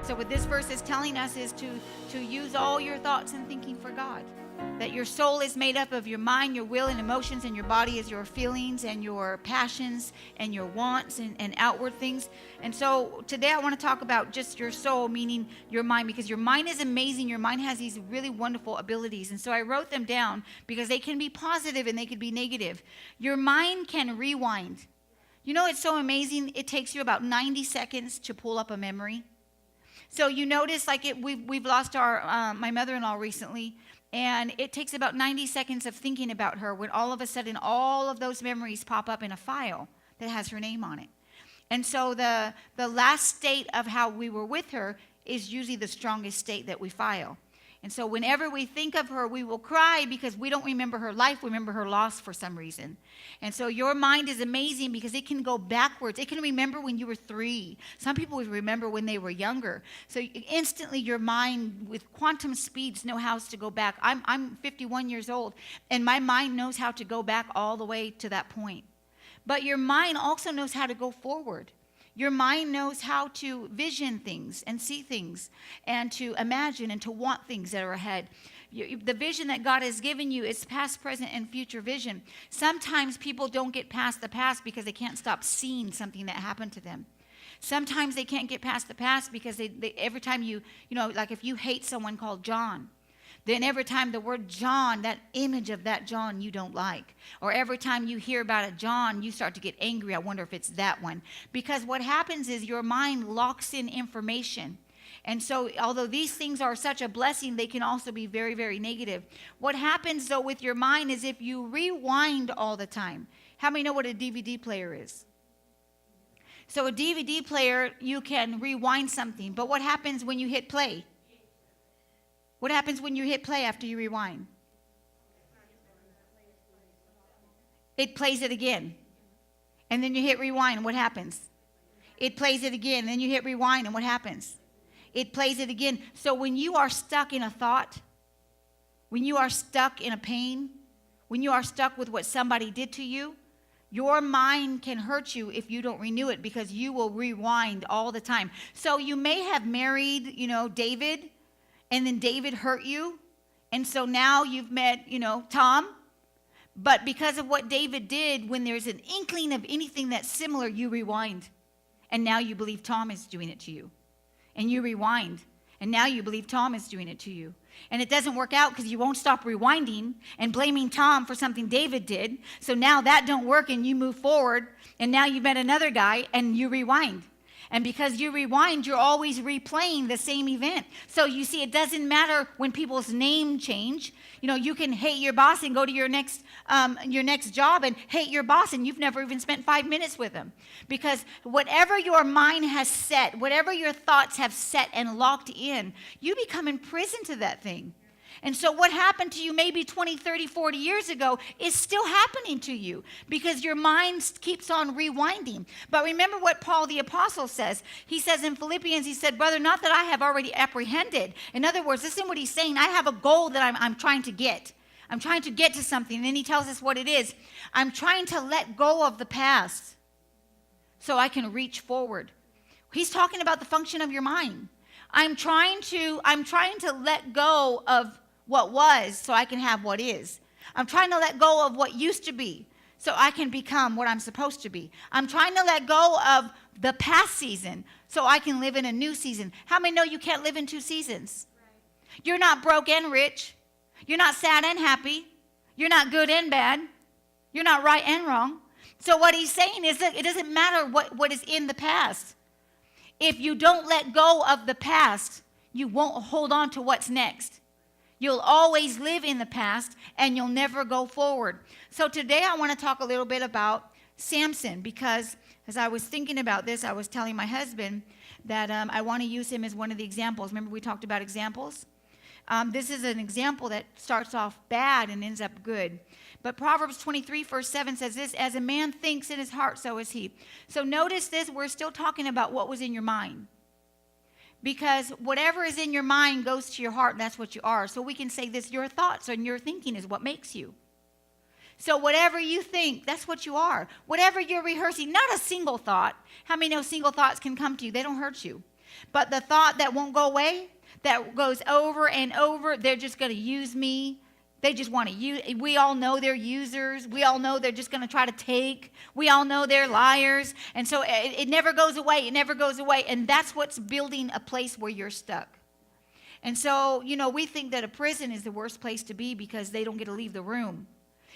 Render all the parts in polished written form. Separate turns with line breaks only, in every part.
So what this verse is telling us is to use all your thoughts and thinking for God. That your soul is made up of your mind, your will, and emotions, and your body is your feelings and your passions and your wants and outward things. And so today I want to talk about just your soul, meaning your mind, because your mind is amazing. Your mind has these really wonderful abilities. And so I wrote them down because they can be positive and they could be negative. Your mind can rewind. You know, it's so amazing. It takes you about 90 seconds to pull up a memory. So you notice, like we've lost our my mother-in-law recently, and it takes about 90 seconds of thinking about her when all of a sudden all of those memories pop up in a file that has her name on it. And so the last state of how we were with her is usually the strongest state that we file. And so whenever we think of her, we will cry because we don't remember her life, we remember her loss for some reason. And so your mind is amazing because it can go backwards. It can remember when you were 3. Some people would remember when they were younger. So instantly your mind with quantum speeds knows how to go back. I'm 51 years old, and my mind knows how to go back all the way to that point. But your mind also knows how to go forward. Your mind knows how to vision things and see things and to imagine and to want things that are ahead. The vision that God has given you is past, present, and future vision. Sometimes people don't get past the past because they can't stop seeing something that happened to them. Sometimes they can't get past the past because they every time you know, like if you hate someone called John, then every time the word John, that image of that John you don't like. Or every time you hear about a John, you start to get angry. I wonder if it's that one. Because what happens is your mind locks in information. And so although these things are such a blessing, they can also be very, very negative. What happens though with your mind is if you rewind all the time. How many know what a DVD player is? So a DVD player, you can rewind something. But what happens when you hit play? What happens when you hit play after you rewind? It plays it again. And then you hit rewind, and what happens? It plays it again, and then you hit rewind, and what happens? It plays it again. So when you are stuck in a thought, when you are stuck in a pain, when you are stuck with what somebody did to you, your mind can hurt you if you don't renew it because you will rewind all the time. So you may have married, David, and then David hurt you, and so now you've met, Tom. But because of what David did, when there's an inkling of anything that's similar, you rewind. And now you believe Tom is doing it to you. And you rewind. And now you believe Tom is doing it to you. And it doesn't work out because you won't stop rewinding and blaming Tom for something David did. So now that don't work and you move forward. And now you've met another guy and you rewind. And because you rewind, you're always replaying the same event. So you see, it doesn't matter when people's name change. You can hate your boss and go to your next job and hate your boss, and you've never even spent 5 minutes with them. Because whatever your mind has set, whatever your thoughts have set and locked in, you become imprisoned to that thing. And so what happened to you maybe 20, 30, 40 years ago is still happening to you because your mind keeps on rewinding. But remember what Paul the Apostle says. He says in Philippians, he said, brother, not that I have already apprehended. In other words, listen what he's saying. I have a goal that I'm trying to get. I'm trying to get to something. And then he tells us what it is. I'm trying to let go of the past so I can reach forward. He's talking about the function of your mind. I'm trying to let go of what was so I can have what is. I'm trying to let go of what used to be so I can become what I'm supposed to be. I'm trying to let go of the past season so I can live in a new season. How many know you can't live in 2 seasons? Right. You're not broke and rich. You're not sad and happy. You're not good and bad. You're not right and wrong. So what he's saying is that it doesn't matter what is in the past. If you don't let go of the past, you won't hold on to what's next. You'll always live in the past, and you'll never go forward. So today I want to talk a little bit about Samson, because as I was thinking about this, I was telling my husband that I want to use him as one of the examples. Remember we talked about examples? This is an example that starts off bad and ends up good. But Proverbs 23, verse 7 says this, as a man thinks in his heart, so is he. So notice this, we're still talking about what was in your mind. Because whatever is in your mind goes to your heart, and that's what you are. So we can say this, your thoughts and your thinking is what makes you. So whatever you think, that's what you are. Whatever you're rehearsing, not a single thought. How many know single thoughts can come to you? They don't hurt you. But the thought that won't go away, that goes over and over, they're just going to use me. They just want to use. We all know they're users. We all know they're just going to try to take. We all know they're liars. And so it never goes away. It never goes away. And that's what's building a place where you're stuck. And so, we think that a prison is the worst place to be because they don't get to leave the room.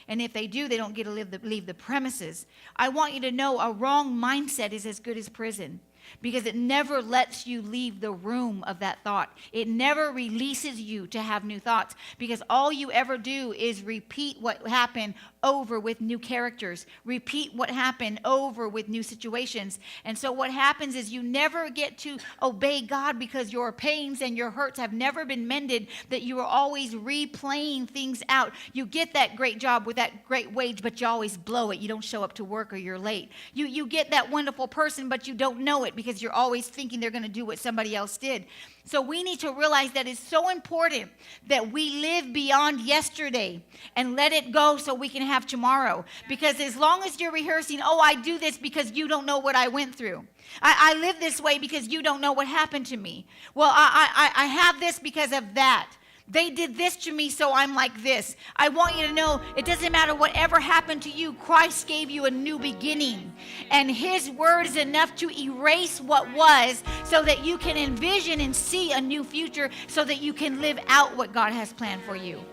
And if they do, they don't get to leave the premises. I want you to know a wrong mindset is as good as prison, because it never lets you leave the room of that thought. It never releases you to have new thoughts, because all you ever do is repeat what happened over with new characters, repeat what happened over with new situations. And so what happens is you never get to obey God because your pains and your hurts have never been mended, that you are always replaying things out. You get that great job with that great wage, but you always blow it. You don't show up to work, or you're late. You get that wonderful person, but you don't know it because you're always thinking they're going to do what somebody else did. So we need to realize that it's so important that we live beyond yesterday and let it go so we can have tomorrow. Because as long as you're rehearsing, I do this because you don't know what I went through. I live this way because you don't know what happened to me. Well, I have this because of that. They did this to me, so I'm like this. I want you to know it doesn't matter whatever happened to you. Christ gave you a new beginning. And his word is enough to erase what was so that you can envision and see a new future, so that you can live out what God has planned for you.